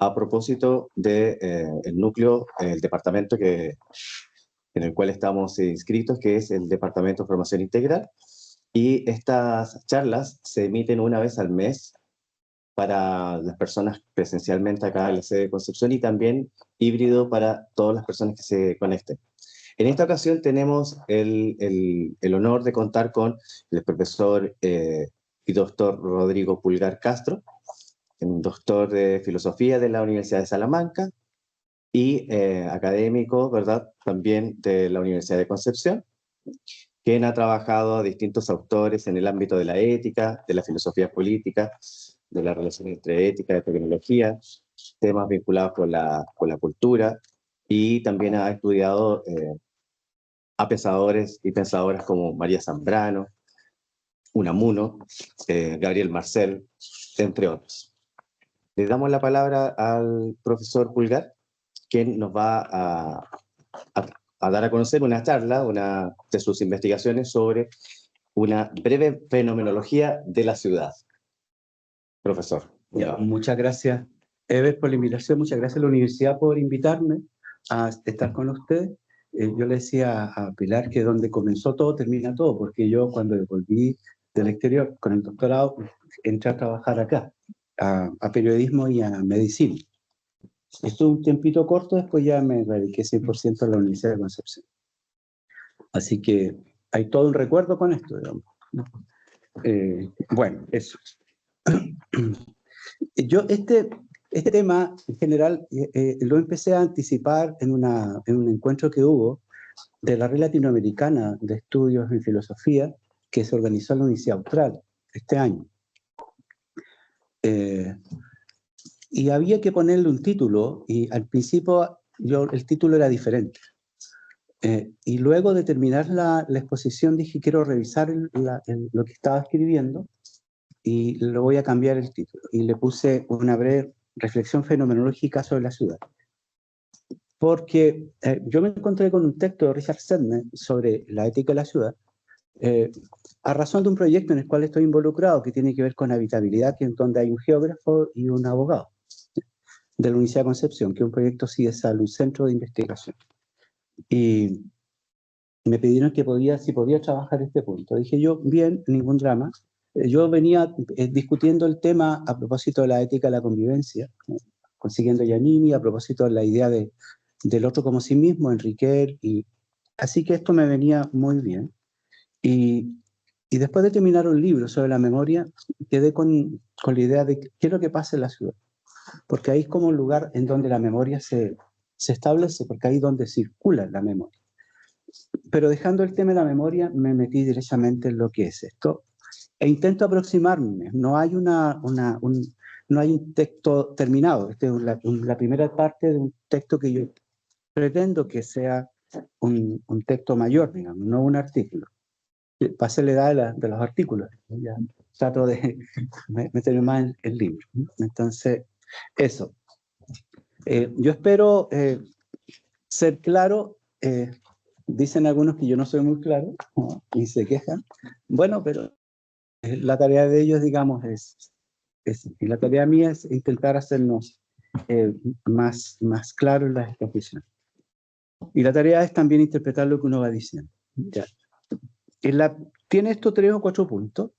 a propósito de el núcleo, el departamento en el cual estamos inscritos, que es el Departamento de Formación Integral. Y estas charlas se emiten una vez al mes para las personas presencialmente acá en la sede de Concepción y también híbrido para todas las personas que se conecten. En esta ocasión tenemos el honor de contar con el profesor y doctor Rodrigo Pulgar Castro, un doctor de Filosofía de la Universidad de Salamanca y académico, ¿verdad?, también de la Universidad de Concepción, quien ha trabajado a distintos autores en el ámbito de la ética, de la filosofía política, de la relación entre ética y tecnología, temas vinculados con la cultura, y también ha estudiado a pensadores y pensadoras como María Zambrano, Unamuno, Gabriel Marcel, entre otros. Le damos la palabra al profesor Pulgar, quien nos va a dar a conocer una charla, una de sus investigaciones sobre una breve fenomenología de la ciudad. Profesor. Ya, muchas gracias, Ever, por la invitación. Muchas gracias a la universidad por invitarme a estar con ustedes. Yo le decía a Pilar que donde comenzó todo, termina todo, porque yo cuando volví del exterior con el doctorado, entré a trabajar acá, a periodismo y a medicina. Estuve un tiempito corto, después ya me dediqué 100% a la Universidad de Concepción. Así que hay todo un recuerdo con esto, digamos. Bueno, eso. Yo este tema en general lo empecé a anticipar en un encuentro que hubo de la Red Latinoamericana de Estudios en Filosofía que se organizó en la Universidad Austral este año. Y había que ponerle un título, y al principio el título era diferente. Y luego de terminar la exposición dije, quiero revisar lo que estaba escribiendo y lo voy a cambiar el título. Y le puse una breve reflexión fenomenológica sobre la ciudad. Porque yo me encontré con un texto de Richard Sedgwick sobre la ética de la ciudad, a razón de un proyecto en el cual estoy involucrado, que tiene que ver con habitabilidad, que es donde hay un geógrafo y un abogado de la Universidad de Concepción, que es un proyecto CIESAL, un centro de investigación. Y me pidieron que si podía trabajar este punto. Dije yo, bien, ningún drama. Yo venía discutiendo el tema a propósito de la ética de la convivencia, consiguiendo Giannini, a propósito de la idea del otro como sí mismo, Enrique, y así que esto me venía muy bien. Y después de terminar un libro sobre la memoria, quedé con la idea de qué es lo que pasa en la ciudad. Porque ahí es como un lugar en donde la memoria se establece, porque ahí es donde circula la memoria. Pero dejando el tema de la memoria, me metí directamente en lo que es esto. E intento aproximarme. No hay no hay un texto terminado. Esta es la primera parte de un texto que yo pretendo que sea un texto mayor, digamos, no un artículo. Pasé la edad de los artículos. Ya trato de meterme más en el libro. Entonces, eso. Yo espero ser claro. Dicen algunos que yo no soy muy claro y se quejan. Bueno, pero la tarea de ellos, digamos, y la tarea mía es intentar hacernos más claros en las exposiciones. Y la tarea es también interpretar lo que uno va diciendo. Ya. Tiene estos 3 o 4 puntos.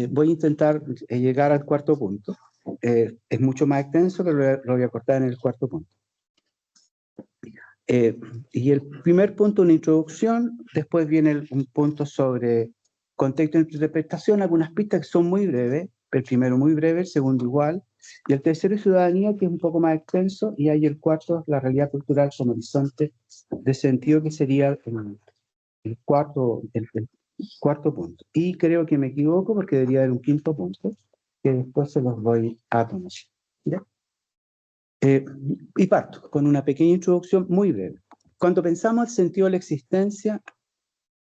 Voy a intentar llegar al cuarto punto. Es mucho más extenso, pero lo voy a cortar en el cuarto punto. Y el primer punto, una introducción, después viene un punto sobre contexto de interpretación, algunas pistas que son muy breves, el primero muy breve, el segundo igual, y el tercero es ciudadanía, que es un poco más extenso, y ahí el cuarto, la realidad cultural como horizonte de sentido, que sería el cuarto punto. Y creo que me equivoco porque debería haber un quinto punto, que después se los voy a poner. ¿Ya? Y parto con una pequeña introducción muy breve. Cuando pensamos el sentido de la existencia,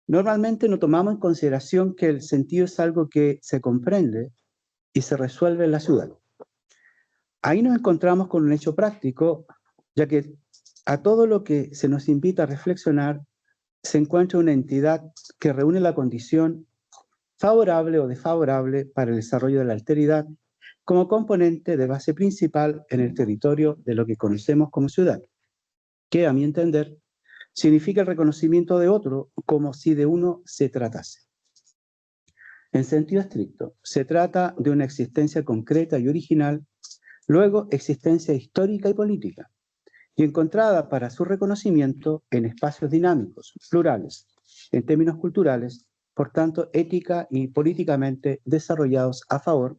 normalmente no tomamos en consideración que el sentido es algo que se comprende y se resuelve en la ciudad. Ahí nos encontramos con un hecho práctico, ya que a todo lo que se nos invita a reflexionar se encuentra una entidad que reúne la condición favorable o desfavorable para el desarrollo de la alteridad, como componente de base principal en el territorio de lo que conocemos como ciudad, que, a mi entender, significa el reconocimiento de otro como si de uno se tratase. En sentido estricto, se trata de una existencia concreta y original, luego existencia histórica y política, y encontrada para su reconocimiento en espacios dinámicos, plurales, en términos culturales, por tanto ética y políticamente desarrollados a favor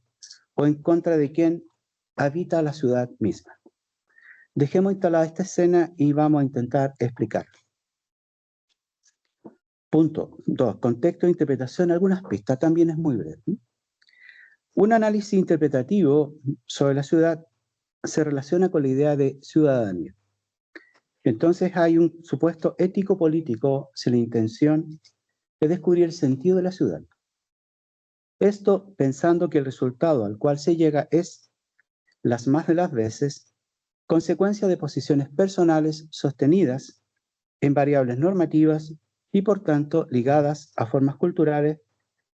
o en contra de quien habita la ciudad misma. Dejemos instalada esta escena y vamos a intentar explicarla. Punto 2. Contexto e interpretación. Algunas pistas, también es muy breve. Un análisis interpretativo sobre la ciudad se relaciona con la idea de ciudadanía. Entonces hay un supuesto ético-político sin la intención de descubrir el sentido de la ciudad. Esto pensando que el resultado al cual se llega es, las más de las veces, consecuencia de posiciones personales sostenidas en variables normativas y por tanto ligadas a formas culturales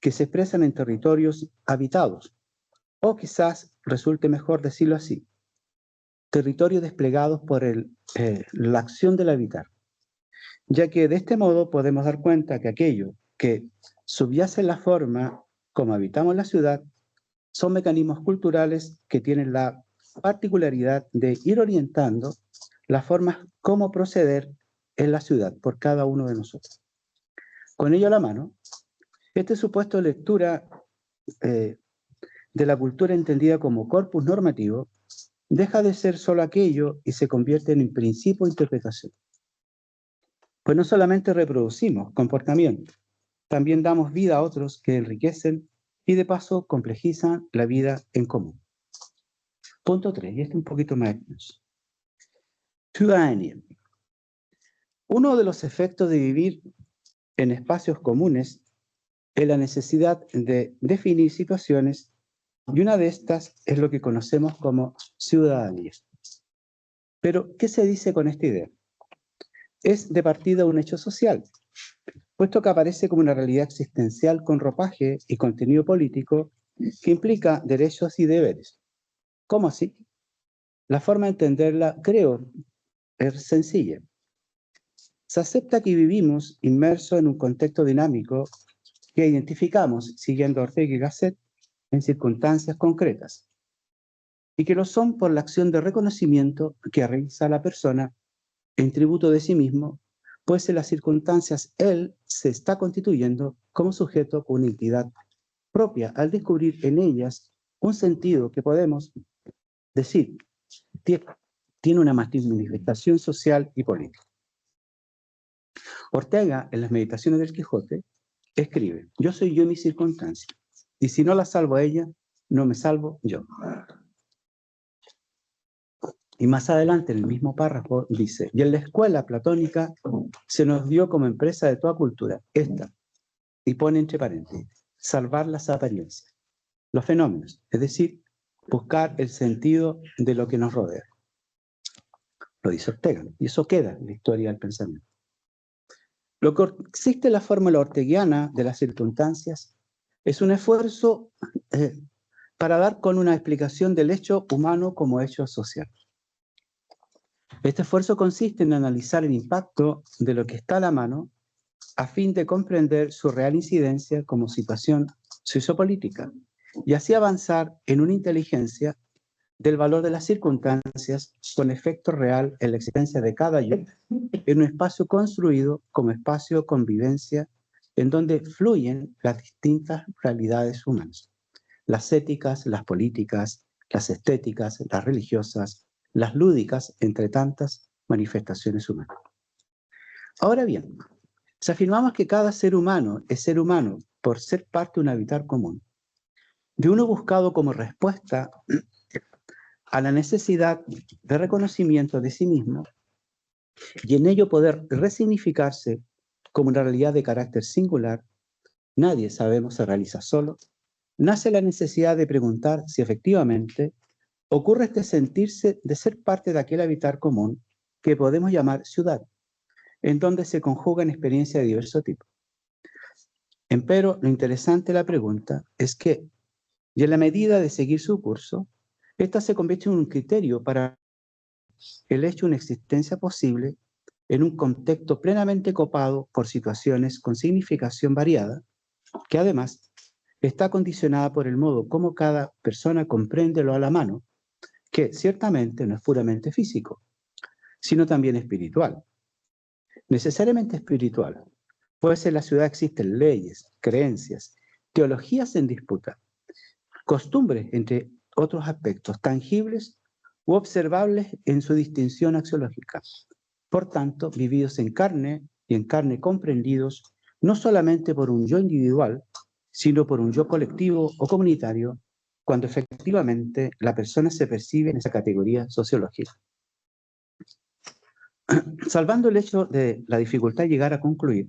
que se expresan en territorios habitados, o quizás resulte mejor decirlo así, territorios desplegados por la acción del habitar, ya que de este modo podemos dar cuenta que aquello que subyace en la forma como habitamos la ciudad son mecanismos culturales que tienen la particularidad de ir orientando las formas como proceder en la ciudad por cada uno de nosotros. Con ello a la mano, este supuesto de lectura de la cultura entendida como corpus normativo deja de ser solo aquello y se convierte en un principio de interpretación. Pues no solamente reproducimos comportamientos, también damos vida a otros que enriquecen y de paso complejizan la vida en común. Punto 3, y este un poquito más extenso. Ciudadanía. Uno de los efectos de vivir en espacios comunes es la necesidad de definir situaciones, y una de estas es lo que conocemos como ciudadanía. Pero, ¿qué se dice con esta idea? Es de partida un hecho social, puesto que aparece como una realidad existencial con ropaje y contenido político que implica derechos y deberes. ¿Cómo así? La forma de entenderla, creo, es sencilla. Se acepta que vivimos inmersos en un contexto dinámico que identificamos, siguiendo Ortega y Gasset, en circunstancias concretas, y que lo son por la acción de reconocimiento que realiza la persona en tributo de sí mismo, pues en las circunstancias él se está constituyendo como sujeto con una entidad propia al descubrir en ellas un sentido que podemos decir tiene una manifestación social y política. Ortega, en las Meditaciones del Quijote, escribe: yo soy yo y mi circunstancia, y si no la salvo a ella, no me salvo yo. Y más adelante, en el mismo párrafo, dice: y en la escuela platónica se nos dio como empresa de toda cultura esta, y pone entre paréntesis, salvar las apariencias, los fenómenos, es decir, buscar el sentido de lo que nos rodea. Lo dice Ortega, y eso queda en la historia del pensamiento. Lo que existe en la fórmula orteguiana de las circunstancias es un esfuerzo para dar con una explicación del hecho humano como hecho social. Este esfuerzo consiste en analizar el impacto de lo que está a la mano a fin de comprender su real incidencia como situación sociopolítica y así avanzar en una inteligencia del valor de las circunstancias con efecto real en la existencia de cada yo en un espacio construido como espacio de convivencia en donde fluyen las distintas realidades humanas, las éticas, las políticas, las estéticas, las religiosas, las lúdicas, entre tantas manifestaciones humanas. Ahora bien, si afirmamos que cada ser humano es ser humano por ser parte de un habitar común, de uno buscado como respuesta a la necesidad de reconocimiento de sí mismo y en ello poder resignificarse como una realidad de carácter singular, nadie, sabemos, se realiza solo, nace la necesidad de preguntar si efectivamente ocurre este sentirse de ser parte de aquel habitar común que podemos llamar ciudad, en donde se conjugan experiencias de diverso tipo. Empero, lo interesante de la pregunta es que y en la medida de seguir su curso, ésta se convierte en un criterio para el hecho de una existencia posible en un contexto plenamente copado por situaciones con significación variada, que además está condicionada por el modo como cada persona comprende lo a la mano, que ciertamente no es puramente físico, sino también espiritual. Necesariamente espiritual, pues en la ciudad existen leyes, creencias, teologías en disputa, costumbres, entre otros aspectos tangibles u observables en su distinción axiológica. Por tanto, vividos en carne y en carne comprendidos no solamente por un yo individual, sino por un yo colectivo o comunitario, cuando efectivamente la persona se percibe en esa categoría sociológica. Salvando el hecho de la dificultad de llegar a concluir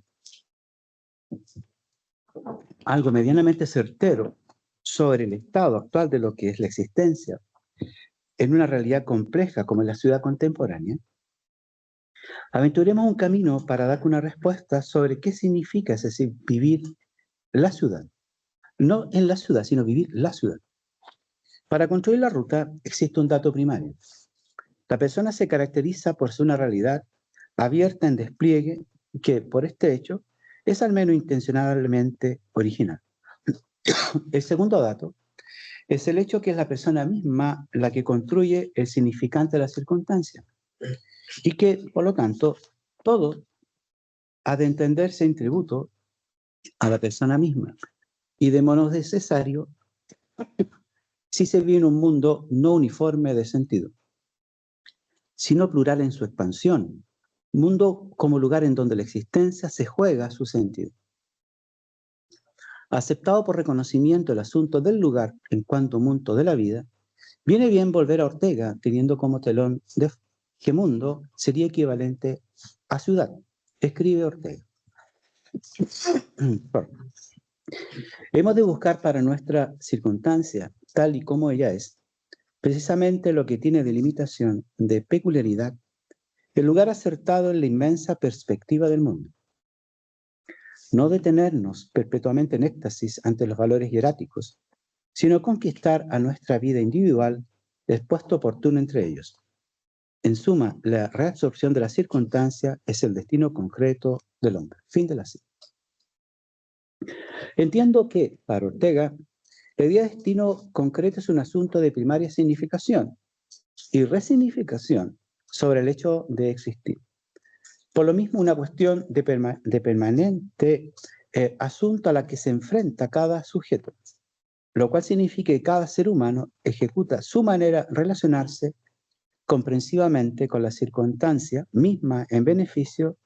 algo medianamente certero sobre el estado actual de lo que es la existencia en una realidad compleja como es la ciudad contemporánea, aventuremos un camino para dar una respuesta sobre qué significa, es decir, vivir la ciudad. No en la ciudad, sino vivir la ciudad. Para construir la ruta existe un dato primario. La persona se caracteriza por ser una realidad abierta en despliegue que, por este hecho, es al menos intencionalmente original. El segundo dato es el hecho que es la persona misma la que construye el significante de la circunstancia y que, por lo tanto, todo ha de entenderse en tributo a la persona misma y de modo necesario si se vive en un mundo no uniforme de sentido, sino plural en su expansión, mundo como lugar en donde la existencia se juega su sentido. Aceptado por reconocimiento el asunto del lugar en cuanto mundo de la vida, viene bien volver a Ortega teniendo como telón de que mundo sería equivalente a ciudad. Escribe Ortega. Hemos de buscar para nuestra circunstancia, tal y como ella es, precisamente lo que tiene de limitación, de peculiaridad, el lugar acertado en la inmensa perspectiva del mundo. No detenernos perpetuamente en éxtasis ante los valores hieráticos, sino conquistar a nuestra vida individual el puesto oportuno entre ellos. En suma, la reabsorción de la circunstancia es el destino concreto del hombre. Fin de la cita. Entiendo que, para Ortega, la idea de destino concreto es un asunto de primaria significación y resignificación sobre el hecho de existir. Por lo mismo, una cuestión de permanente asunto a la que se enfrenta cada sujeto, lo cual significa que cada ser humano ejecuta su manera de relacionarse comprensivamente con la circunstancia misma en beneficio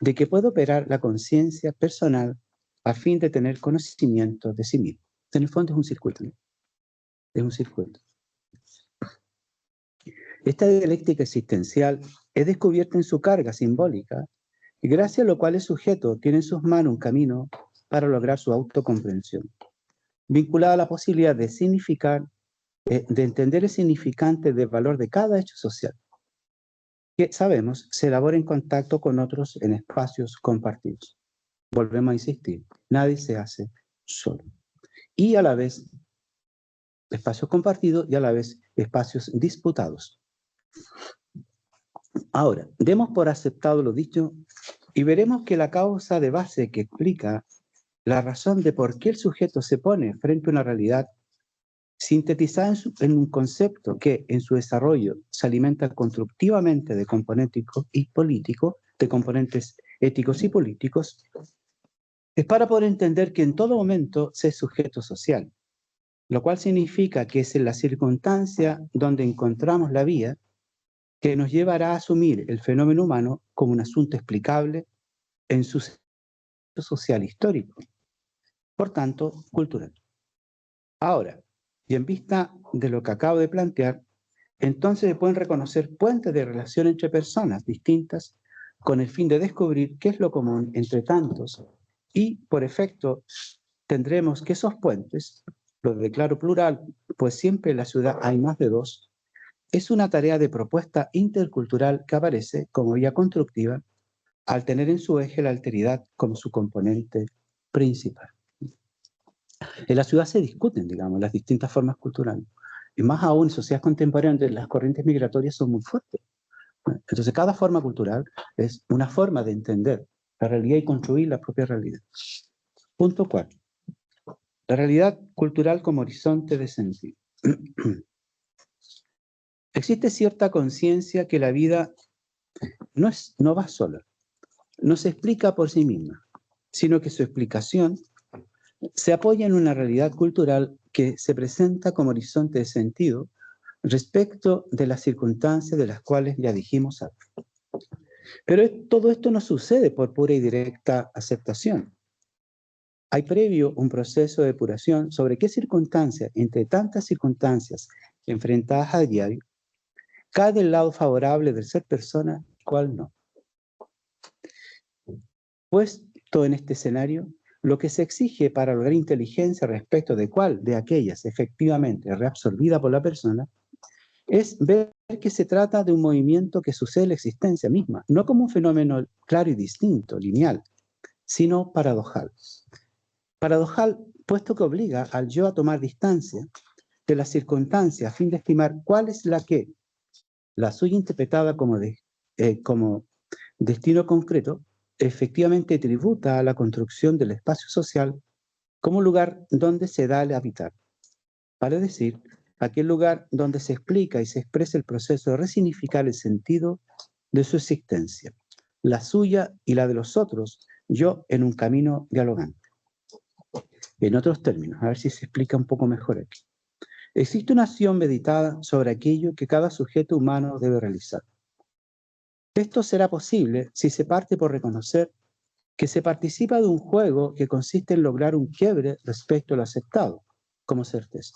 de que pueda operar la conciencia personal a fin de tener conocimiento de sí mismo. En el fondo es un circuito, ¿no? Es un circuito. Esta dialéctica existencial es descubierta en su carga simbólica, y gracias a lo cual el sujeto tiene en sus manos un camino para lograr su autocomprensión, vinculada a la posibilidad de significar, de entender el significante del valor de cada hecho social, que sabemos se elabora en contacto con otros en espacios compartidos. Volvemos a insistir, nadie se hace solo. Y a la vez, espacios compartidos y a la vez espacios disputados. Ahora, demos por aceptado lo dicho y veremos que la causa de base que explica la razón de por qué el sujeto se pone frente a una realidad sintetizada en un concepto que en su desarrollo se alimenta constructivamente de componentes y políticos, de componentes éticos y políticos, es para poder entender que en todo momento se es sujeto social, lo cual significa que es en la circunstancia donde encontramos la vía que nos llevará a asumir el fenómeno humano como un asunto explicable en su sentido social histórico, por tanto, cultural. Ahora, y en vista de lo que acabo de plantear, entonces se pueden reconocer puentes de relación entre personas distintas con el fin de descubrir qué es lo común entre tantos y, por efecto, tendremos que esos puentes, lo declaro plural, pues siempre en la ciudad hay más de dos, es una tarea de propuesta intercultural que aparece como vía constructiva al tener en su eje la alteridad como su componente principal. En la ciudad se discuten, digamos, las distintas formas culturales. Y más aún en sociedades contemporáneas, las corrientes migratorias son muy fuertes. Entonces, cada forma cultural es una forma de entender la realidad y construir la propia realidad. Punto 4. La realidad cultural como horizonte de sentido. Existe cierta conciencia que la vida no va sola, no se explica por sí misma, sino que su explicación se apoya en una realidad cultural que se presenta como horizonte de sentido respecto de las circunstancias de las cuales ya dijimos antes. Pero todo esto no sucede por pura y directa aceptación. Hay previo un proceso de depuración sobre qué circunstancias, entre tantas circunstancias enfrentadas a diario, cae del lado favorable del ser persona, cuál no. Puesto en este escenario, lo que se exige para lograr inteligencia respecto de cuál de aquellas efectivamente es reabsorbida por la persona, es ver que se trata de un movimiento que sucede en la existencia misma, no como un fenómeno claro y distinto, lineal, sino paradojal. Paradojal, puesto que obliga al yo a tomar distancia de las circunstancias a fin de estimar cuál es la suya interpretada como destino concreto, efectivamente tributa a la construcción del espacio social como lugar donde se da el habitar. Vale decir, aquel lugar donde se explica y se expresa el proceso de resignificar el sentido de su existencia, la suya y la de los otros, yo en un camino dialogante. En otros términos, a ver si se explica un poco mejor aquí. Existe una acción meditada sobre aquello que cada sujeto humano debe realizar. Esto será posible si se parte por reconocer que se participa de un juego que consiste en lograr un quiebre respecto a lo aceptado como certeza,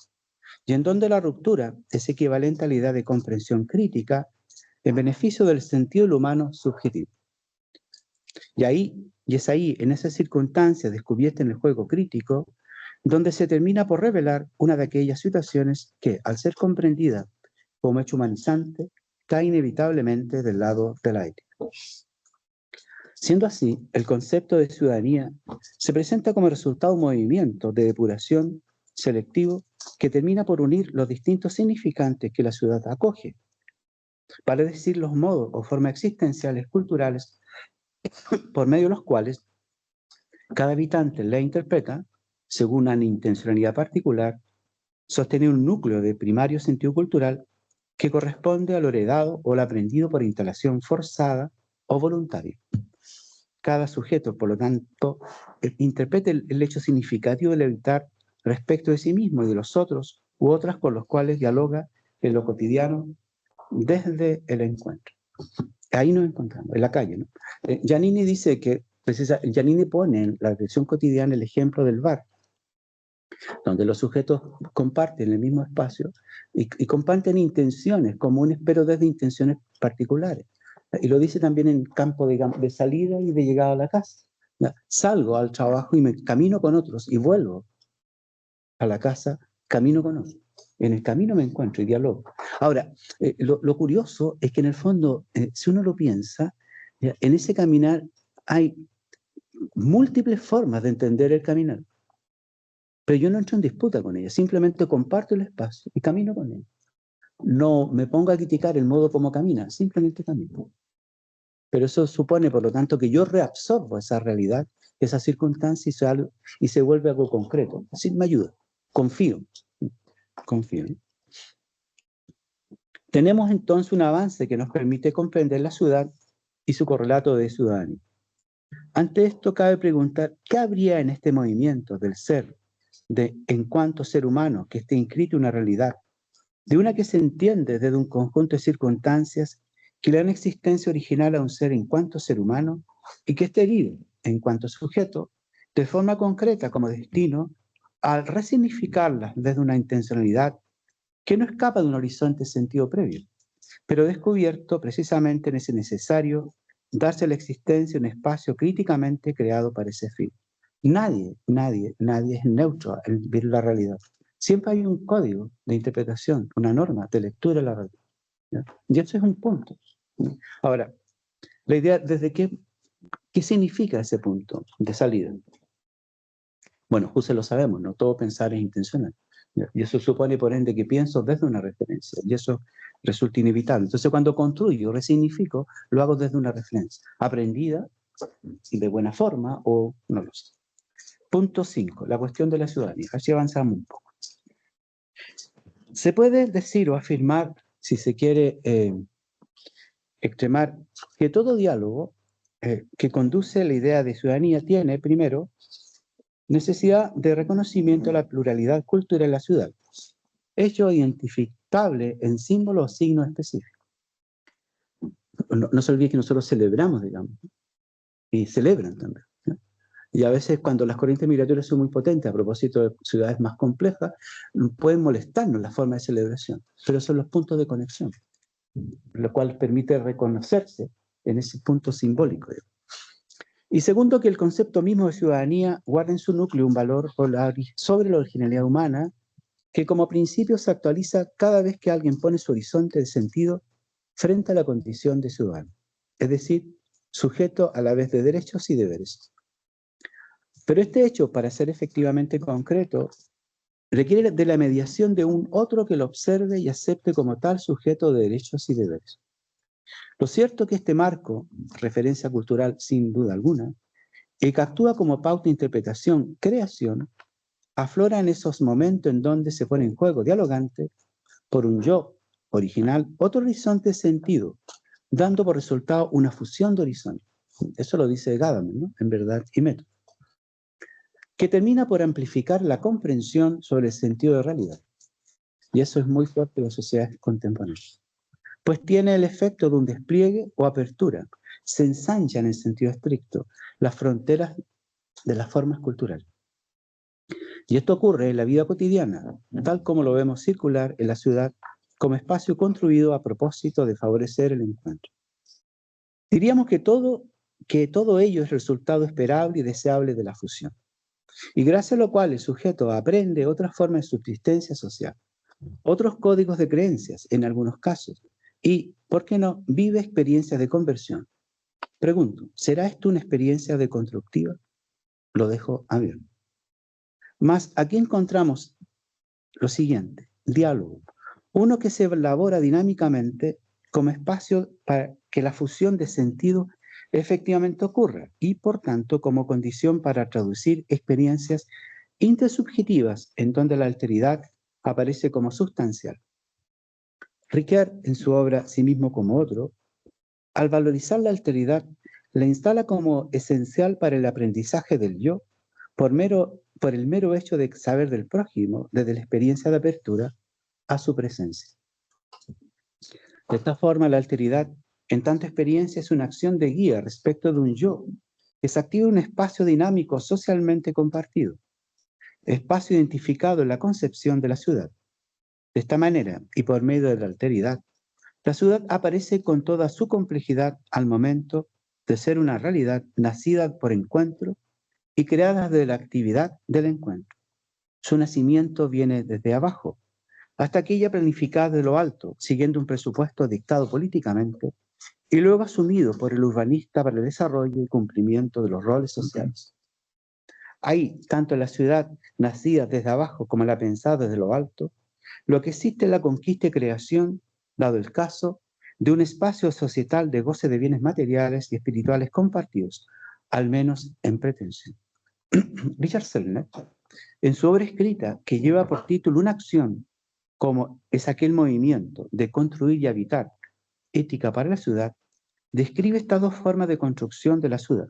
y en donde la ruptura es equivalente a la idea de comprensión crítica en beneficio del sentido del humano subjetivo. Y es ahí, en esa circunstancia descubierta en el juego crítico, donde se termina por revelar una de aquellas situaciones que, al ser comprendida como hecho humanizante, cae inevitablemente del lado de la ética. Siendo así, el concepto de ciudadanía se presenta como resultado de un movimiento de depuración selectivo que termina por unir los distintos significantes que la ciudad acoge, para decir los modos o formas existenciales culturales por medio de los cuales cada habitante la interpreta según una intencionalidad particular, sostener un núcleo de primario sentido cultural que corresponde a lo heredado o lo aprendido por instalación forzada o voluntaria. Cada sujeto, por lo tanto, interpreta el hecho significativo del habitar respecto de sí mismo y de los otros u otras con los cuales dialoga en lo cotidiano desde el encuentro. Ahí nos encontramos, en la calle, ¿no? Giannini dice que, Giannini pone en la versión cotidiana el ejemplo del bar, donde los sujetos comparten el mismo espacio y comparten intenciones comunes, pero desde intenciones particulares. Y lo dice también en campo de salida y de llegada a la casa. Salgo al trabajo y me camino con otros y vuelvo a la casa, camino con otros. En el camino me encuentro y dialogo. Ahora, lo curioso es que en el fondo, si uno lo piensa, en ese caminar hay múltiples formas de entender el caminar. Pero yo no entro en disputa con ella, simplemente comparto el espacio y camino con ella. No me pongo a criticar el modo como camina, simplemente camino. Pero eso supone, por lo tanto, que yo reabsorbo esa realidad, esa circunstancia y se vuelve algo concreto. Así me ayuda. Confío. Tenemos entonces un avance que nos permite comprender la ciudad y su correlato de ciudadanía. Ante esto cabe preguntar, ¿qué habría en este movimiento del ser, en cuanto ser humano, que esté inscrito en una realidad, de una que se entiende desde un conjunto de circunstancias que le dan existencia original a un ser en cuanto ser humano y que esté herido en cuanto sujeto, de forma concreta como destino, al resignificarlas desde una intencionalidad que no escapa de un horizonte de sentido previo, pero descubierto precisamente en ese necesario darse a la existencia un espacio críticamente creado para ese fin. Nadie es neutro al ver la realidad. Siempre hay un código de interpretación, una norma de lectura de la realidad, ¿ya? Y eso es un punto. Ahora, la idea, ¿qué significa ese punto de salida? Bueno, Husserl lo sabemos, no todo pensar es intencional. Y eso supone, por ende, que pienso desde una referencia, y eso resulta inevitable. Entonces, cuando construyo, resignifico, lo hago desde una referencia, aprendida de buena forma o no lo sé. Punto 5, la cuestión de la ciudadanía. Así avanzamos un poco. Se puede decir o afirmar, si se quiere extremar, que todo diálogo que conduce a la idea de ciudadanía tiene, primero, necesidad de reconocimiento de la pluralidad cultural en la ciudad, hecho identificable en símbolos o signos específicos. No se olvide que nosotros celebramos, digamos, y celebran también, ¿no? Y a veces cuando las corrientes migratorias son muy potentes, a propósito de ciudades más complejas, pueden molestarnos la forma de celebración, pero son los puntos de conexión, lo cual permite reconocerse en ese punto simbólico, digamos. Y segundo, que el concepto mismo de ciudadanía guarda en su núcleo un valor sobre la originalidad humana, que como principio se actualiza cada vez que alguien pone su horizonte de sentido frente a la condición de ciudadano, es decir, sujeto a la vez de derechos y deberes. Pero este hecho, para ser efectivamente concreto, requiere de la mediación de un otro que lo observe y acepte como tal sujeto de derechos y deberes. Lo cierto es que este marco, referencia cultural sin duda alguna, y que actúa como pauta de interpretación, creación, aflora en esos momentos en donde se pone en juego dialogante por un yo original otro horizonte de sentido, dando por resultado una fusión de horizontes. Eso lo dice Gadamer, ¿no? En Verdad y Método, que termina por amplificar la comprensión sobre el sentido de realidad. Y eso es muy fuerte en las sociedades contemporáneas, pues tiene el efecto de un despliegue o apertura. Se ensanchan en sentido estricto las fronteras de las formas culturales. Y esto ocurre en la vida cotidiana, tal como lo vemos circular en la ciudad como espacio construido a propósito de favorecer el encuentro. Diríamos que todo ello es resultado esperable y deseable de la fusión, y gracias a lo cual el sujeto aprende otras formas de subsistencia social, otros códigos de creencias en algunos casos, y, ¿por qué no?, vive experiencias de conversión. Pregunto, ¿será esto una experiencia deconstructiva? Lo dejo abierto. Mas aquí encontramos lo siguiente: diálogo, uno que se elabora dinámicamente como espacio para que la fusión de sentido efectivamente ocurra y, por tanto, como condición para traducir experiencias intersubjetivas en donde la alteridad aparece como sustancial. Ricoeur, en su obra Sí mismo como otro, al valorizar la alteridad, la instala como esencial para el aprendizaje del yo por el mero hecho de saber del prójimo desde la experiencia de apertura a su presencia. De esta forma, la alteridad, en tanto experiencia, es una acción de guía respecto de un yo, que se activa en un espacio dinámico socialmente compartido, espacio identificado en la concepción de la ciudad. De esta manera, y por medio de la alteridad, la ciudad aparece con toda su complejidad al momento de ser una realidad nacida por encuentro y creada desde la actividad del encuentro. Su nacimiento viene desde abajo, hasta aquella planificada de lo alto, siguiendo un presupuesto dictado políticamente y luego asumido por el urbanista para el desarrollo y cumplimiento de los roles sociales. Ahí, tanto en la ciudad nacida desde abajo como la pensada desde lo alto, lo que existe es la conquista y creación, dado el caso, de un espacio societal de goce de bienes materiales y espirituales compartidos, al menos en pretensión. Richard Sellner, en su obra escrita que lleva por título una acción como es aquel movimiento de construir y habitar, ética para la ciudad, describe estas dos formas de construcción de la ciudad.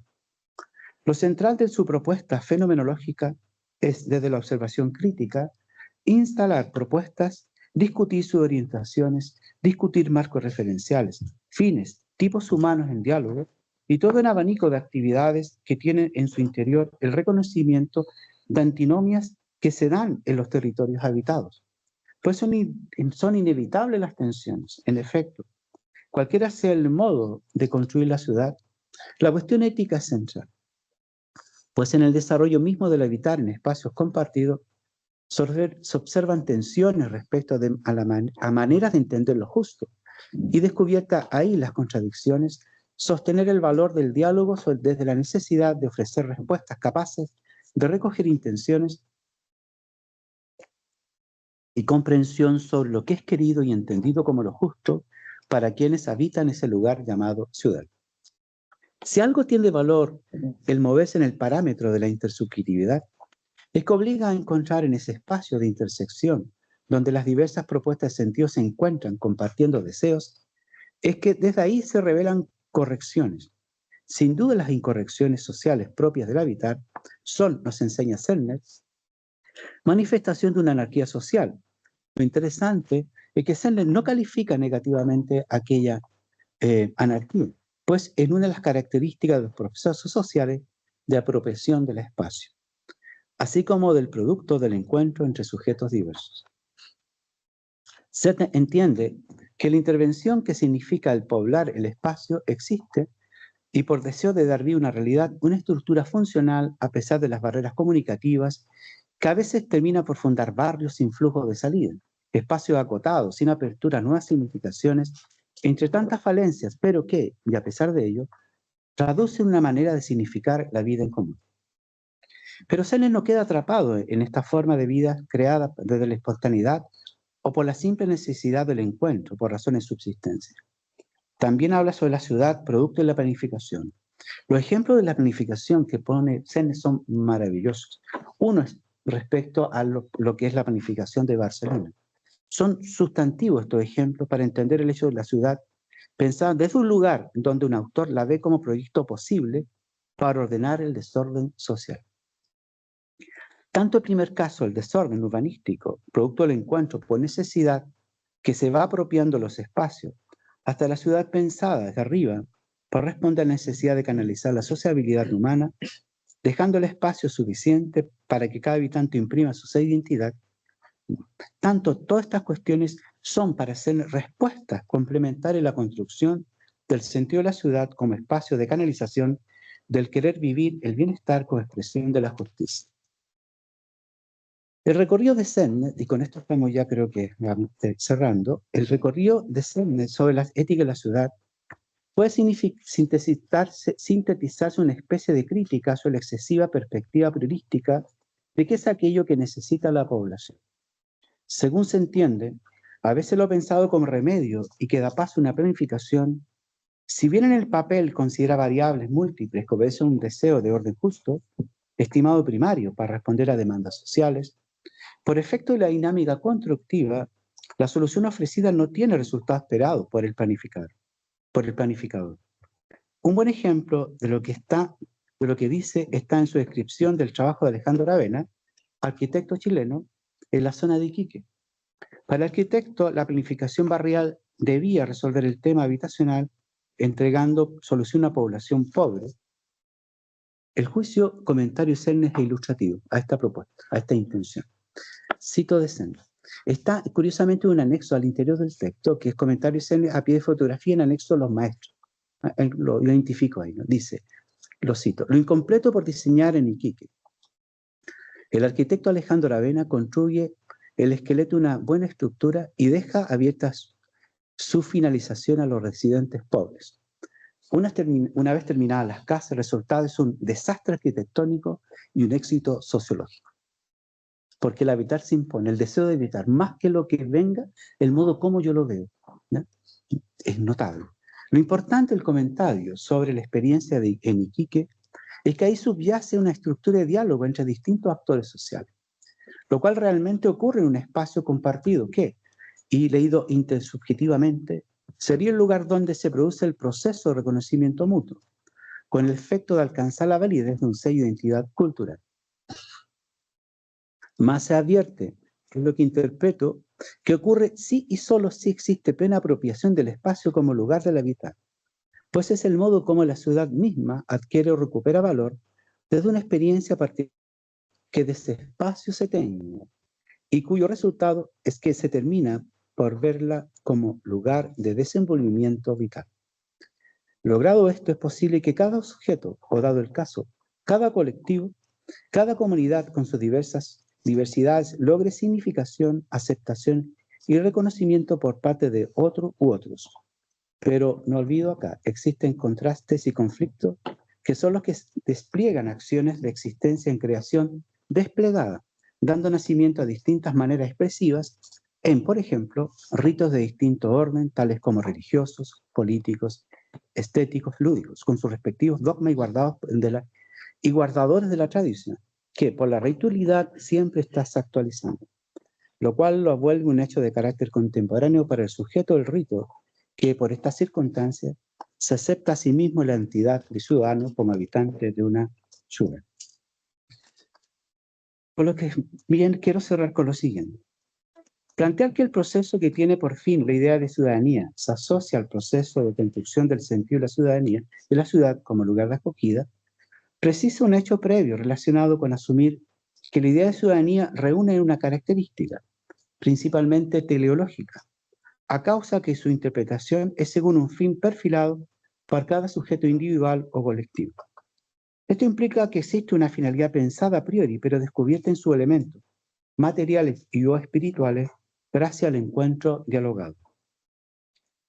Lo central de su propuesta fenomenológica es, desde la observación crítica, instalar propuestas, discutir sus orientaciones, discutir marcos referenciales, fines, tipos humanos en diálogo y todo un abanico de actividades que tienen en su interior el reconocimiento de antinomias que se dan en los territorios habitados. Pues son inevitables las tensiones. En efecto, cualquiera sea el modo de construir la ciudad, la cuestión ética es central, pues en el desarrollo mismo del habitar en espacios compartidos se observan tensiones respecto a maneras de entender lo justo, y descubierta ahí las contradicciones, sostener el valor del diálogo desde la necesidad de ofrecer respuestas capaces de recoger intenciones y comprensión sobre lo que es querido y entendido como lo justo para quienes habitan ese lugar llamado ciudad. Si algo tiene valor el moverse en el parámetro de la intersubjetividad, es que obliga a encontrar en ese espacio de intersección, donde las diversas propuestas de sentido se encuentran compartiendo deseos, es que desde ahí se revelan correcciones. Sin duda las incorrecciones sociales propias del habitar son, nos enseña Zellner, manifestación de una anarquía social. Lo interesante es que Zellner no califica negativamente aquella anarquía, pues es una de las características de los procesos sociales de apropiación del espacio, así como del producto del encuentro entre sujetos diversos. Zellner entiende que la intervención que significa el poblar el espacio existe y por deseo de dar vida a una realidad, una estructura funcional a pesar de las barreras comunicativas que a veces termina por fundar barrios sin flujo de salida, espacios acotados, sin apertura a nuevas significaciones, entre tantas falencias, pero que, y a pesar de ello, traducen una manera de significar la vida en común. Pero Zellner no queda atrapado en esta forma de vida creada desde la espontaneidad o por la simple necesidad del encuentro, por razones de subsistencia. También habla sobre la ciudad, producto de la planificación. Los ejemplos de la planificación que pone Zellner son maravillosos. Uno es respecto a lo que es la planificación de Barcelona. Son sustantivos estos ejemplos para entender el hecho de la ciudad, pensada desde un lugar donde un autor la ve como proyecto posible para ordenar el desorden social. Tanto el primer caso, el desorden urbanístico, producto del encuentro por necesidad, que se va apropiando los espacios, hasta la ciudad pensada desde arriba, para responder a la necesidad de canalizar la sociabilidad humana, dejando el espacio suficiente para que cada habitante imprima su identidad. Tanto todas estas cuestiones son para hacer respuestas complementarias a la construcción del sentido de la ciudad como espacio de canalización del querer vivir el bienestar como expresión de la justicia. El recorrido de Zellner, y con esto estamos ya creo que cerrando, el recorrido de Zellner sobre la ética de la ciudad puede sintetizarse una especie de crítica sobre la excesiva perspectiva priorística de qué es aquello que necesita la población. Según se entiende, a veces lo ha pensado como remedio y que da paso a una planificación, si bien en el papel considera variables múltiples que obedecen a un deseo de orden justo, estimado primario para responder a demandas sociales, por efecto de la dinámica constructiva, la solución ofrecida no tiene resultados esperados por el planificador. Un buen ejemplo de lo que dice está en su descripción del trabajo de Alejandro Aravena, arquitecto chileno, en la zona de Iquique. Para el arquitecto, la planificación barrial debía resolver el tema habitacional entregando solución a una población pobre. El juicio, comentario de Zellner es ilustrativo a esta propuesta, a esta intención. Cito de Zellner. Está curiosamente un anexo al interior del texto, que es comentario de Zellner a pie de fotografía en anexo a los maestros. Lo identifico ahí, ¿no? Dice, lo cito, lo incompleto por diseñar en Iquique. El arquitecto Alejandro Aravena construye el esqueleto de una buena estructura y deja abiertas su finalización a los residentes pobres. Una vez terminadas las casas, el resultado es un desastre arquitectónico y un éxito sociológico. Porque el habitar se impone, el deseo de habitar, más que lo que venga, el modo como yo lo veo, ¿no? Es notable. Lo importante del comentario sobre la experiencia en Iquique es que ahí subyace una estructura de diálogo entre distintos actores sociales, lo cual realmente ocurre en un espacio compartido que, y leído intersubjetivamente, sería el lugar donde se produce el proceso de reconocimiento mutuo, con el efecto de alcanzar la validez de un sello de identidad cultural. Más se advierte, que es lo que interpreto, que ocurre si y solo si existe plena apropiación del espacio como lugar del habitar, pues es el modo como la ciudad misma adquiere o recupera valor desde una experiencia particular que de ese espacio se tenga y cuyo resultado es que se termina por verla como lugar de desenvolvimiento vital. Logrado esto, es posible que cada sujeto, o dado el caso, cada colectivo, cada comunidad con sus diversidades logre significación, aceptación y reconocimiento por parte de otro u otros. Pero no olvido acá, existen contrastes y conflictos que son los que despliegan acciones de existencia en creación desplegada, dando nacimiento a distintas maneras expresivas en, por ejemplo, ritos de distinto orden, tales como religiosos, políticos, estéticos, lúdicos, con sus respectivos dogmas y guardadores de la tradición, que por la ritualidad siempre está actualizando, lo cual lo vuelve un hecho de carácter contemporáneo para el sujeto del rito, que por estas circunstancias se acepta a sí mismo la entidad de ciudadano como habitante de una ciudad. Por lo que bien quiero cerrar con lo siguiente. Plantear que el proceso que tiene por fin la idea de ciudadanía se asocia al proceso de construcción del sentido de la ciudadanía de la ciudad como lugar de acogida, precisa un hecho previo relacionado con asumir que la idea de ciudadanía reúne una característica, principalmente teleológica, a causa que su interpretación es según un fin perfilado para cada sujeto individual o colectivo. Esto implica que existe una finalidad pensada a priori, pero descubierta en sus elementos, materiales y o espirituales, gracias al encuentro dialogado.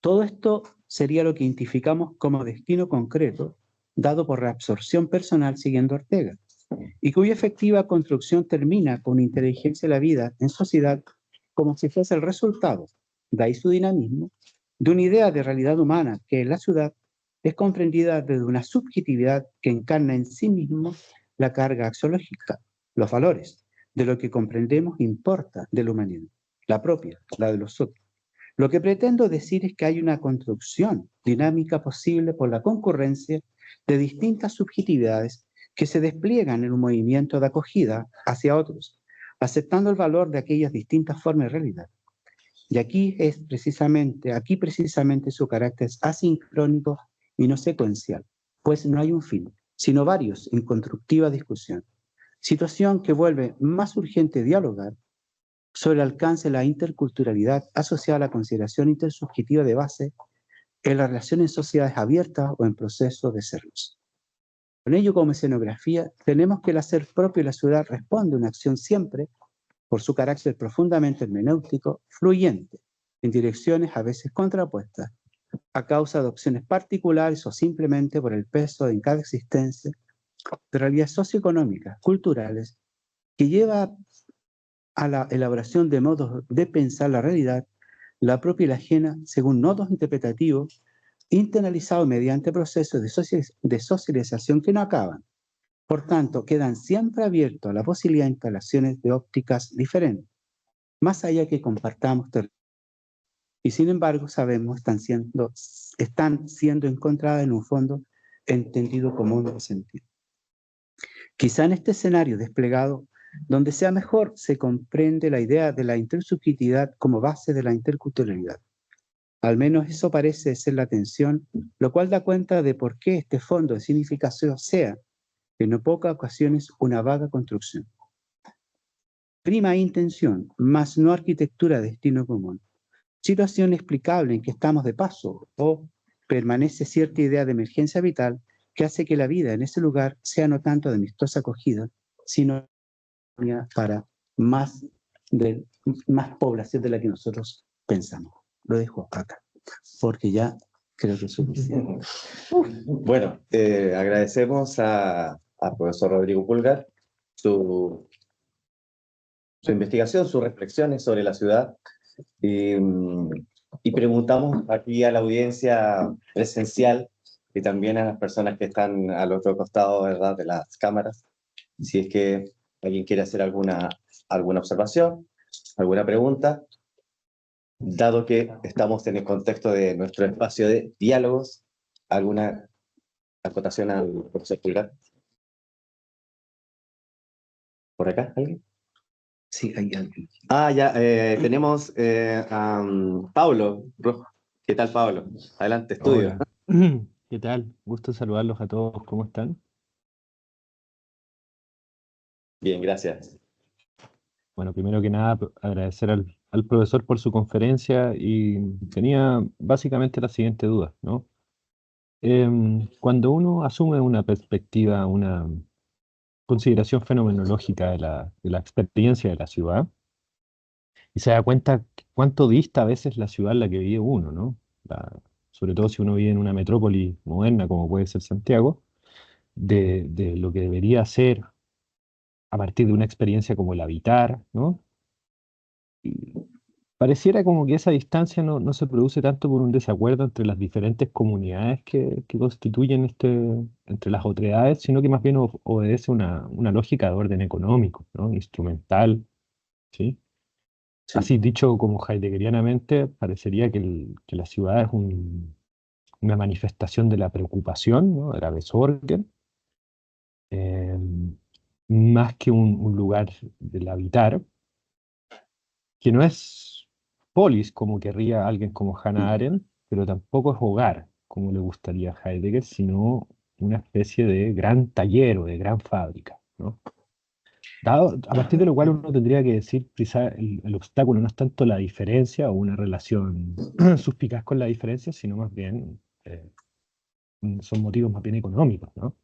Todo esto sería lo que identificamos como destino concreto, dado por reabsorción personal siguiendo Ortega, y cuya efectiva construcción termina con inteligencia de la vida en sociedad como si fuese el resultado, de ahí su dinamismo, de una idea de realidad humana que en la ciudad es comprendida desde una subjetividad que encarna en sí mismo la carga axiológica, los valores, de lo que comprendemos importa de la humanidad, la propia, la de los otros. Lo que pretendo decir es que hay una construcción dinámica posible por la concurrencia de distintas subjetividades que se despliegan en un movimiento de acogida hacia otros, aceptando el valor de aquellas distintas formas de realidad. Y aquí precisamente su carácter es asincrónico y no secuencial, pues no hay un fin, sino varios en constructiva discusión. Situación que vuelve más urgente dialogar sobre el alcance de la interculturalidad asociada a la consideración intersubjetiva de base en las relaciones en sociedades abiertas o en proceso de serlos. Con ello como escenografía, tenemos que el hacer propio de la ciudad responde a una acción siempre, por su carácter profundamente hermenéutico, fluyente, en direcciones a veces contrapuestas, a causa de opciones particulares o simplemente por el peso en cada existencia de realidades socioeconómicas, culturales, que lleva a la elaboración de modos de pensar la realidad, la propia y la ajena, según nodos interpretativos, internalizados mediante procesos de socialización que no acaban. Por tanto, quedan siempre abiertos a la posibilidad de instalaciones de ópticas diferentes, más allá que compartamos territorio. Y sin embargo, sabemos están siendo encontradas en un fondo entendido común de sentido. Quizá en este escenario desplegado, donde sea mejor, se comprende la idea de la intersubjetividad como base de la interculturalidad. Al menos eso parece ser la tensión, lo cual da cuenta de por qué este fondo de significación sea, en no pocas ocasiones, una vaga construcción. Prima intención, más no arquitectura de destino común. Situación explicable en que estamos de paso o permanece cierta idea de emergencia vital que hace que la vida en ese lugar sea no tanto de amistosa acogida, sino para más población de la que nosotros pensamos. Lo dejo acá, porque ya creo que es suficiente. Bueno, agradecemos al profesor Rodrigo Pulgar su investigación, sus reflexiones sobre la ciudad. Y preguntamos aquí a la audiencia presencial y también a las personas que están al otro costado, ¿verdad?, de las cámaras, si es que alguien quiere hacer alguna observación, alguna pregunta, dado que estamos en el contexto de nuestro espacio de diálogos. ¿Alguna acotación al profesor Pulgar? ¿Por acá alguien? Sí, hay alguien. Ya, tenemos a Pablo Rojo. ¿Qué tal, Pablo? Adelante, estudio. Hola, ¿qué tal? Gusto saludarlos a todos, ¿cómo están? Bien, gracias. Bueno, primero que nada, agradecer al profesor por su conferencia y tenía básicamente la siguiente duda, ¿no? Cuando uno asume una perspectiva, una consideración fenomenológica de la experiencia de la ciudad y se da cuenta cuánto dista a veces la ciudad en la que vive uno, ¿no? Sobre todo si uno vive en una metrópoli moderna como puede ser Santiago. de lo que debería ser a partir de una experiencia como el habitar, ¿no? Y pareciera como que esa distancia no se produce tanto por un desacuerdo entre las diferentes comunidades que constituyen entre las otredades, sino que más bien obedece una lógica de orden económico, ¿no? Instrumental, ¿sí? Sí, Así dicho como heideggerianamente, parecería que la ciudad es una manifestación de la preocupación, ¿no? De la Besorgen, eh, más que un lugar del habitar, que no es polis, como querría alguien como Hannah Arendt, pero tampoco es hogar, como le gustaría a Heidegger, sino una especie de gran taller o de gran fábrica, ¿no? A partir de lo cual uno tendría que decir, quizá el obstáculo no es tanto la diferencia o una relación suspicaz con la diferencia, sino más bien son motivos más bien económicos, ¿no?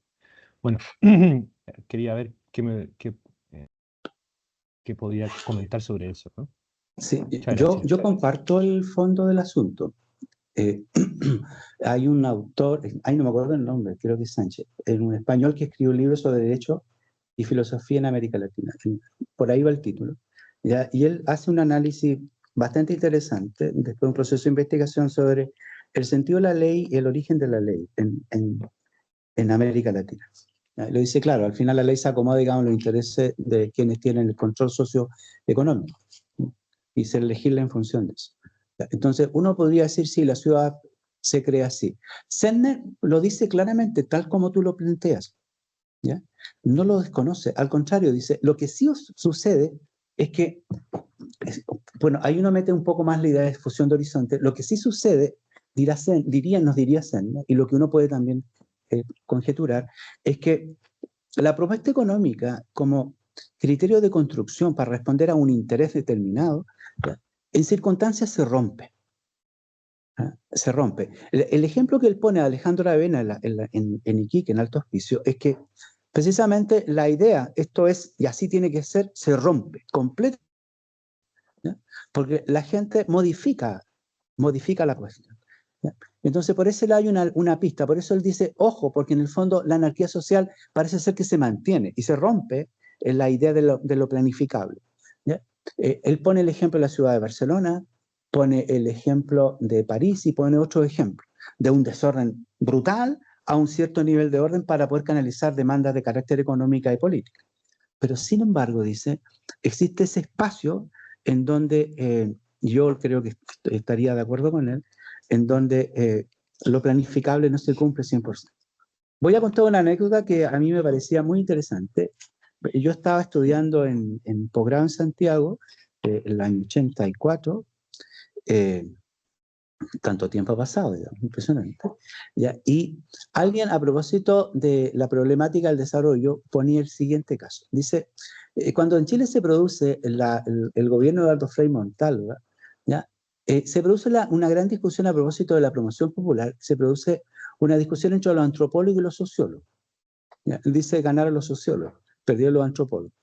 Bueno, quería ver eh, qué podía comentar sobre eso, ¿no? sí, Muchas gracias. yo comparto el fondo del asunto. Eh, hay un autor, ay, no me acuerdo el nombre, creo que es Sánchez, en un español que escribió un libro sobre derecho y filosofía en América Latina. Por ahí va el título. ¿Ya? Y él hace un análisis bastante interesante, después de un proceso de investigación sobre el sentido de la ley y el origen de la ley en América Latina. ¿Ya? Lo dice claro, al final la ley se acomoda, digamos, los intereses de quienes tienen el control socioeconómico, ¿no? Y se legisla en función de eso. ¿Ya? Entonces, uno podría decir, sí, la ciudad se crea así. Sennett lo dice claramente, tal como tú lo planteas. ¿Ya? No lo desconoce, al contrario, dice, lo que sí sucede es que, bueno, ahí uno mete un poco más la idea de fusión de horizonte, lo que sí sucede, nos diría Sennett, y lo que uno puede también conjeturar, es que la propuesta económica como criterio de construcción para responder a un interés determinado, ¿ya? En circunstancias se rompe. ¿Ah? Se rompe. El ejemplo que él pone a Alejandro Avena en Iquique, en Alto Hospicio, es que precisamente la idea, esto es, y así tiene que ser, se rompe completamente, ¿ya? Porque la gente modifica la cuestión, ¿ya? Entonces, por ese lado hay una pista, por eso él dice, ojo, porque en el fondo la anarquía social parece ser que se mantiene y se rompe en la idea de lo planificable, ¿ya? Él pone el ejemplo de la ciudad de Barcelona, pone el ejemplo de París y pone otro ejemplo de un desorden brutal a un cierto nivel de orden para poder canalizar demandas de carácter económica y política. Pero sin embargo, dice, existe ese espacio en donde yo creo que estaría de acuerdo con él, en donde lo planificable no se cumple 100%. Voy a contar una anécdota que a mí me parecía muy interesante. Yo estaba estudiando en posgrado en Santiago, en el año 84, eh, tanto tiempo ha pasado, digamos, impresionante. ¿Ya? Y alguien, a propósito de la problemática del desarrollo, ponía el siguiente caso. Dice, cuando en Chile se produce el gobierno de Aldo Frei Montalva, ¿ya? Se produce una gran discusión a propósito de la promoción popular, se produce una discusión entre los antropólogos y los sociólogos. ¿Ya? Él dice, ganaron los sociólogos, perdieron los antropólogos.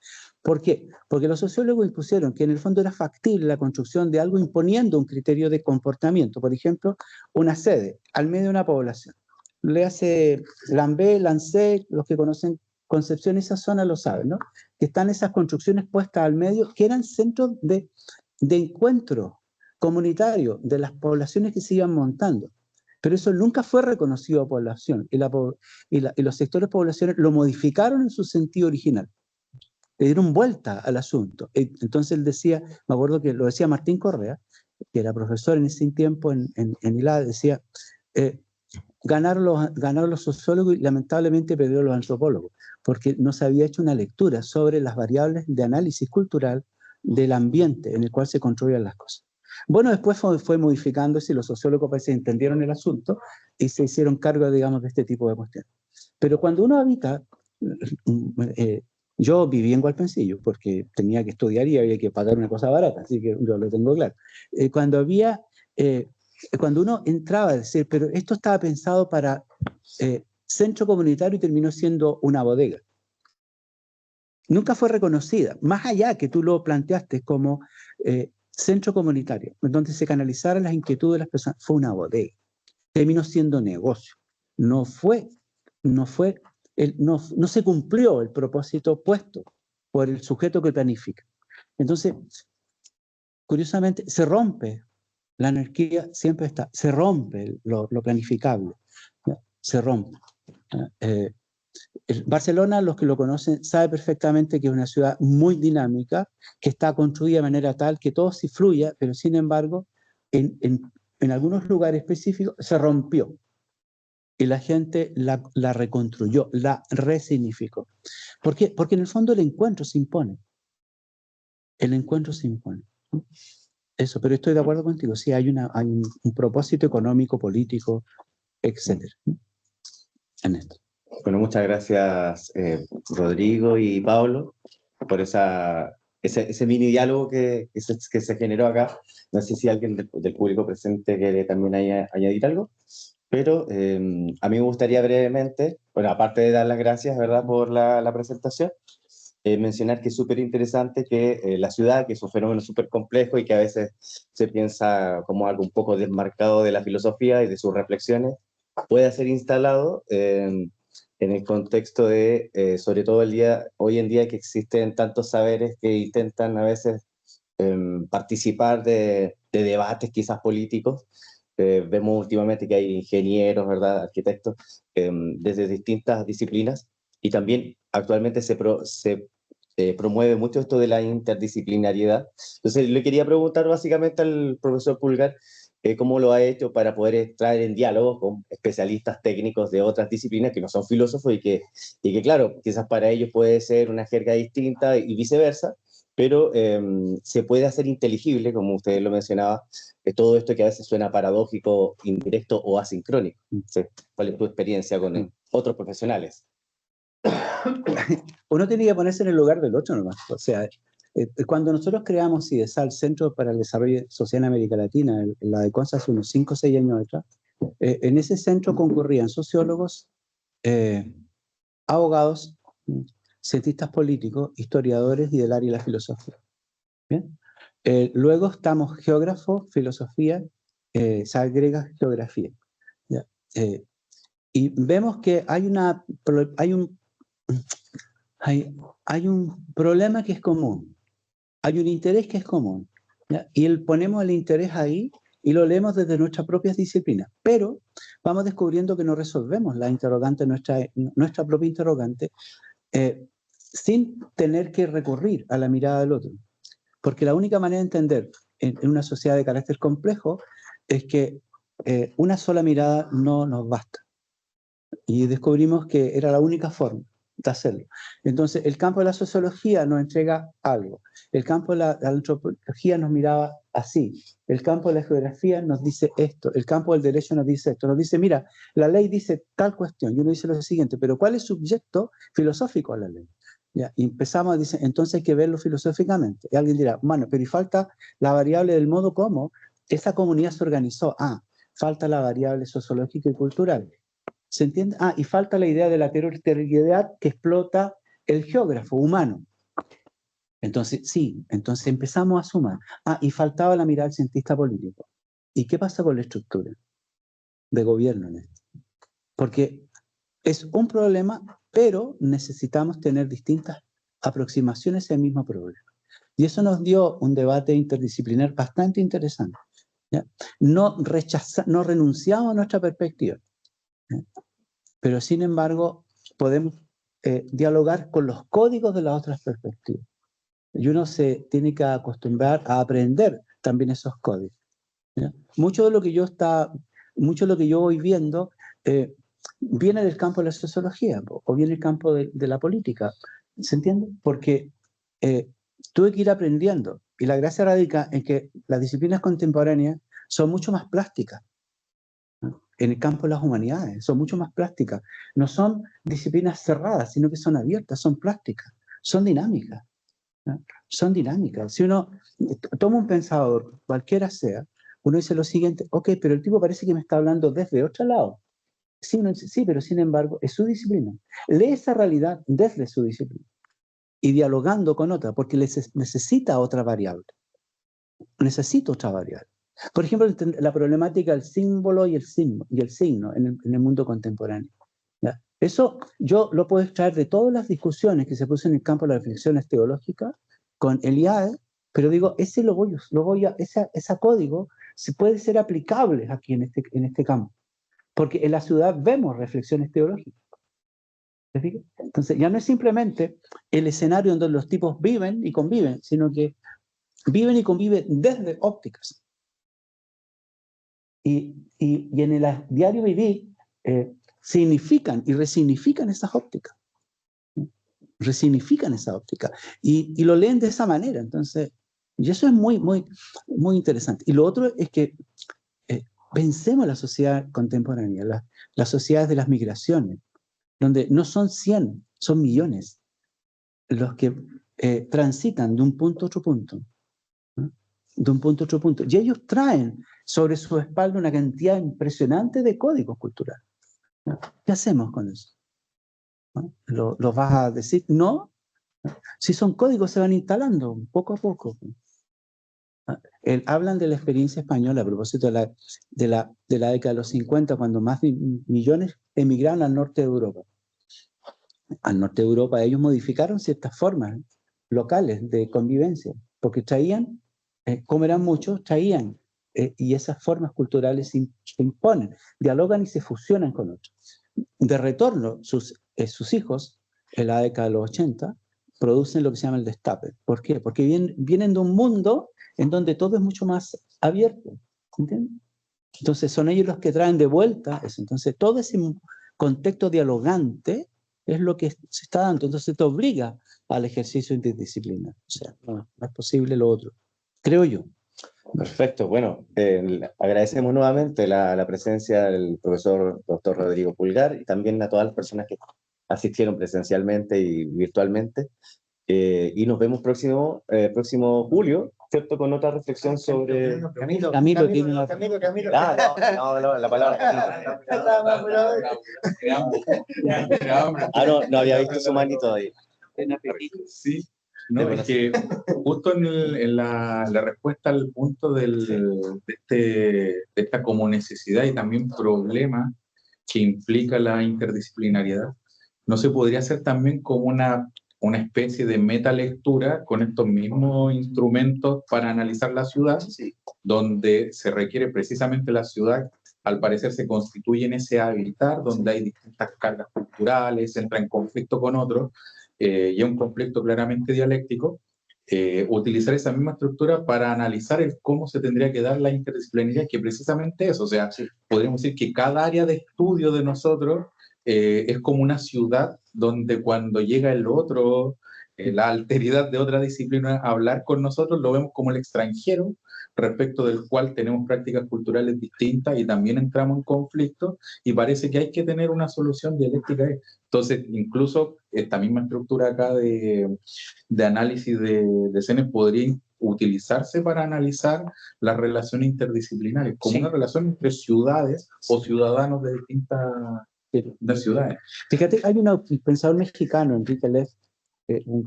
¿Por qué? Porque los sociólogos impusieron que en el fondo era factible la construcción de algo imponiendo un criterio de comportamiento, por ejemplo, una sede al medio de una población. Le hace Lambé, Lancet, los que conocen Concepción y esa zona lo saben, ¿no? Que están esas construcciones puestas al medio que eran centros de encuentro comunitario de las poblaciones que se iban montando. Pero eso nunca fue reconocido por la población y los sectores poblacionales lo modificaron en su sentido original, le dieron vuelta al asunto. Entonces él decía, me acuerdo que lo decía Martín Correa, que era profesor en ese tiempo en ILA, decía, ganaron los sociólogos y lamentablemente perdieron los antropólogos, porque no se había hecho una lectura sobre las variables de análisis cultural del ambiente en el cual se construían las cosas. Bueno, después fue modificándose y los sociólogos parece que entendieron el asunto y se hicieron cargo, digamos, de este tipo de cuestiones. Pero cuando uno habita, yo viví en Valpencillo porque tenía que estudiar y había que pagar una cosa barata, así que yo lo tengo claro. Cuando uno entraba a decir, pero esto estaba pensado para centro comunitario y terminó siendo una bodega. Nunca fue reconocida, más allá que tú lo planteaste como centro comunitario, donde se canalizaran las inquietudes de las personas, fue una bodega. Terminó siendo negocio. No fue no se cumplió el propósito puesto por el sujeto que planifica. Entonces, curiosamente, se rompe. La anarquía siempre está, se rompe lo planificable, ¿ya? Se rompe. Barcelona, los que lo conocen, sabe perfectamente que es una ciudad muy dinámica, que está construida de manera tal que todo sí fluya, pero sin embargo, en algunos lugares específicos se rompió y la gente la reconstruyó, la resignificó. ¿Por qué? Porque en el fondo el encuentro se impone. El encuentro se impone. Eso, pero estoy de acuerdo contigo. Sí, hay un propósito económico, político, etcétera, en esto. Bueno, muchas gracias, Rodrigo y Pablo, por ese mini diálogo que se generó acá. No sé si alguien del público presente quiere también añadir algo, pero a mí me gustaría brevemente, bueno, aparte de dar las gracias, ¿verdad?, por la presentación, mencionar que es súper interesante que la ciudad, que es un fenómeno súper complejo y que a veces se piensa como algo un poco desmarcado de la filosofía y de sus reflexiones, pueda ser instalado en el contexto de, sobre todo hoy en día, que existen tantos saberes que intentan a veces participar de debates quizás políticos. Vemos últimamente que hay ingenieros, ¿verdad?, arquitectos, desde distintas disciplinas, y también actualmente se promueve mucho esto de la interdisciplinariedad. Entonces, le quería preguntar básicamente al profesor Pulgar cómo lo ha hecho para poder entrar en diálogo con especialistas técnicos de otras disciplinas que no son filósofos y que claro, quizás para ellos puede ser una jerga distinta y viceversa, pero se puede hacer inteligible, como usted lo mencionaba, todo esto que a veces suena paradójico, indirecto o asincrónico. Sí. ¿Cuál es tu experiencia con otros profesionales? Uno tiene que ponerse en el lugar del otro nomás. O sea, cuando nosotros creamos CIDESAL, Centro para el Desarrollo Social en América Latina, la de CONSA hace unos 5 o 6 años atrás, en ese centro concurrían sociólogos, abogados, cientistas políticos, historiadores y del área de la filosofía. ¿Bien? Luego estamos geógrafos, filosofía, se agrega geografía. ¿Ya? Y vemos que hay un problema que es común, hay un interés que es común, ¿ya? Y ponemos el interés ahí y lo leemos desde nuestras propias disciplinas, pero vamos descubriendo que no resolvemos la interrogante, nuestra propia interrogante, sin tener que recurrir a la mirada del otro. Porque la única manera de entender en una sociedad de carácter complejo es que una sola mirada no nos basta. Y descubrimos que era la única forma de hacerlo. Entonces, el campo de la sociología nos entrega algo. El campo de la antropología nos miraba así. El campo de la geografía nos dice esto. El campo del derecho nos dice esto. Nos dice, mira, la ley dice tal cuestión. Y uno dice lo siguiente, pero ¿cuál es el sujeto filosófico a la ley? ¿Ya? Y empezamos a decir, entonces hay que verlo filosóficamente. Y alguien dirá, bueno, pero y falta la variable del modo como esa comunidad se organizó. Falta la variable sociológica y cultural. ¿Se entiende? Y falta la idea de la territorialidad que explota el geógrafo humano. Entonces, sí, entonces empezamos a sumar. Y faltaba la mirada del cientista político. ¿Y qué pasa con la estructura de gobierno en esto? Porque es un problema, pero necesitamos tener distintas aproximaciones al mismo problema. Y eso nos dio un debate interdisciplinar bastante interesante. ¿Ya? No renunciamos a nuestra perspectiva, ¿ya? Pero sin embargo podemos dialogar con los códigos de las otras perspectivas. Y uno se tiene que acostumbrar a aprender también esos códigos, ¿ya? Mucho de lo que yo voy viendo viene del campo de la sociología o viene del campo de la política. ¿Se entiende? Porque tuve que ir aprendiendo. Y la gracia radica en que las disciplinas contemporáneas son mucho más plásticas. En el campo de las humanidades, son mucho más plásticas. No son disciplinas cerradas, sino que son abiertas, son plásticas, son dinámicas, ¿no? Son dinámicas. Si uno toma un pensador, cualquiera sea, uno dice lo siguiente, ok, pero el tipo parece que me está hablando desde otro lado. Sí, uno dice, sí, pero sin embargo es su disciplina. Lee esa realidad desde su disciplina y dialogando con otra, porque necesita otra variable. Necesita otra variable. Por ejemplo, la problemática del símbolo y el signo en el mundo contemporáneo, ¿ya? Eso yo lo puedo extraer de todas las discusiones que se puso en el campo de las reflexiones teológicas con el IAE, pero digo, ese ese código se puede ser aplicable aquí en este campo, porque en la ciudad vemos reflexiones teológicas. ¿Te fijas? Entonces ya no es simplemente el escenario donde los tipos viven y conviven, sino que viven y conviven desde ópticas. Y en el diario vivir significan y resignifican esas ópticas. Resignifican esa óptica. Y lo leen de esa manera. Entonces, y eso es muy, muy, muy interesante. Y lo otro es que pensemos la sociedad contemporánea, las sociedades de las migraciones, donde no son 100, son millones los que transitan de un punto a otro punto. ¿No? De un punto a otro punto. Y ellos traen sobre su espalda una cantidad impresionante de códigos culturales. ¿No? ¿Qué hacemos con eso? ¿No? ¿Lo vas a decir? No. Si son códigos, se van instalando poco a poco. Hablan de la experiencia española a propósito de la década de los 50, cuando más de millones emigraron al norte de Europa. Al norte de Europa ellos modificaron ciertas formas locales de convivencia, porque traían, como eran muchos, traían, y esas formas culturales se imponen, dialogan y se fusionan con otros. De retorno, sus hijos, en la década de los 80, producen lo que se llama el destape. ¿Por qué? Porque vienen de un mundo en donde todo es mucho más abierto. ¿Entiendes? Entonces son ellos los que traen de vuelta eso. Entonces todo ese contexto dialogante es lo que se está dando. Entonces te obliga al ejercicio interdisciplinar. O sea, no es posible lo otro. Creo yo. Perfecto, bueno, agradecemos nuevamente la presencia del profesor Dr. Rodrigo Pulgar y también a todas las personas que asistieron presencialmente y virtualmente. Y nos vemos próximo julio, ¿cierto? Con otra reflexión sobre... Camilo tiene una... No, la palabra. No había visto su manito ahí. Sí. No, es que justo en la respuesta al punto de esta como necesidad y también problema que implica la interdisciplinariedad, ¿no se podría hacer también como una especie de metalectura con estos mismos instrumentos para analizar la ciudad, Sí. donde se requiere precisamente la ciudad, al parecer se constituye en ese habitar, donde hay distintas cargas culturales, entra en conflicto con otros, y es un conflicto claramente dialéctico, utilizar esa misma estructura para analizar cómo se tendría que dar la interdisciplinaridad, que precisamente eso, o sea, sí, podríamos decir que cada área de estudio de nosotros es como una ciudad donde cuando llega el otro, la alteridad de otra disciplina a hablar con nosotros, lo vemos como el extranjero, respecto del cual tenemos prácticas culturales distintas y también entramos en conflicto y parece que hay que tener una solución dialéctica. Entonces, incluso esta misma estructura acá de análisis de escenas podría utilizarse para analizar las relaciones interdisciplinarias, como una relación entre ciudades o ciudadanos de distintas ciudades. Fíjate, hay un pensador mexicano, Enrique Leff,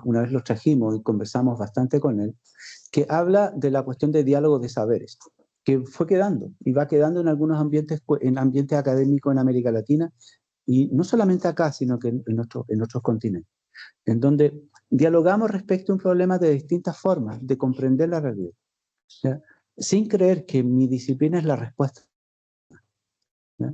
una vez lo trajimos y conversamos bastante con él, que habla de la cuestión de diálogo de saberes, que fue quedando y va quedando en algunos ambientes académicos en América Latina, y no solamente acá, sino que en otros continentes, en donde dialogamos respecto a un problema de distintas formas de comprender la realidad, ¿ya? Sin creer que mi disciplina es la respuesta, ¿ya?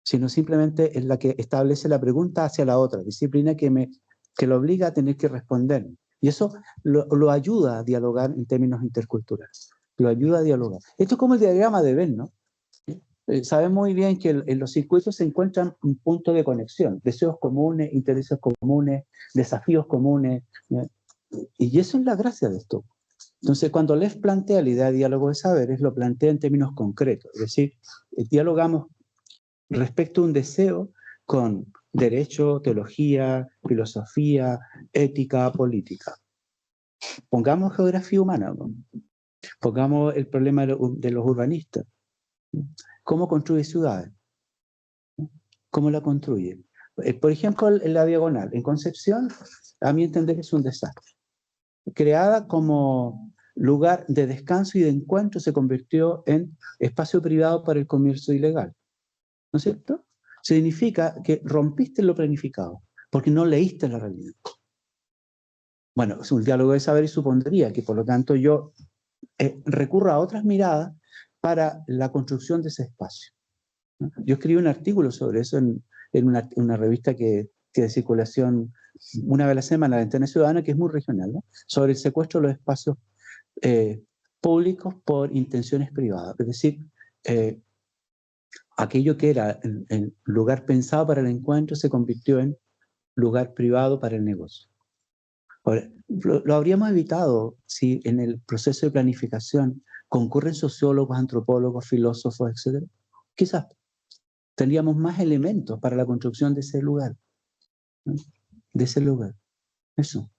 Sino simplemente es la que establece la pregunta hacia la otra, disciplina que lo obliga a tener que responder. Y eso lo ayuda a dialogar en términos interculturales. Lo ayuda a dialogar. Esto es como el diagrama de Venn, ¿no? Sabemos muy bien que en los circuitos se encuentran un punto de conexión, deseos comunes, intereses comunes, desafíos comunes, ¿ya? Y eso es la gracia de esto. Entonces, cuando Leff plantea la idea de diálogo de saberes, lo plantea en términos concretos, es decir, dialogamos respecto a un deseo con derecho, teología, filosofía, ética, política. Pongamos geografía humana, ¿no? Pongamos el problema de los urbanistas. ¿Cómo construye ciudades? ¿Cómo la construye? Por ejemplo, en la Diagonal, en Concepción, a mi entender es un desastre. Creada como lugar de descanso y de encuentro, se convirtió en espacio privado para el comercio ilegal. ¿No es cierto? significa que rompiste lo planificado, porque no leíste la realidad. Bueno, es un diálogo de saber y supondría que, por lo tanto, yo recurro a otras miradas para la construcción de ese espacio, ¿no? Yo escribí un artículo sobre eso en una revista que de circulación una vez a la semana, La Antena Ciudadana, que es muy regional, ¿no? Sobre el secuestro de los espacios públicos por intenciones privadas. Es decir, aquello que era el lugar pensado para el encuentro se convirtió en lugar privado para el negocio. Ahora, lo habríamos evitado si en el proceso de planificación concurren sociólogos, antropólogos, filósofos, etc. Quizás tendríamos más elementos para la construcción de ese lugar, ¿no? De ese lugar. Eso.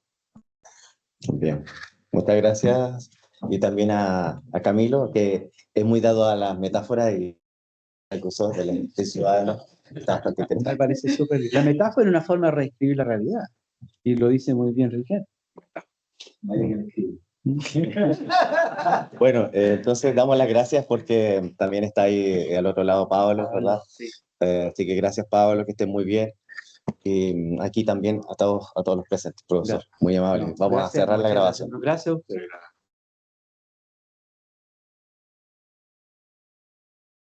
Bien, muchas gracias. Y también a Camilo, que es muy dado a las metáforas y al curso de Ciudadano. Está bastante Me interesante. parece súper bien. La metáfora es una forma de reescribir la realidad. Y lo dice muy bien Rigel. Bueno, entonces damos las gracias porque también está ahí al otro lado Pablo, ¿verdad? Así que gracias, Pablo, que estén muy bien. Y aquí también a todos los presentes, profesor. Muy amable. Vamos a cerrar la grabación. Gracias a ustedes.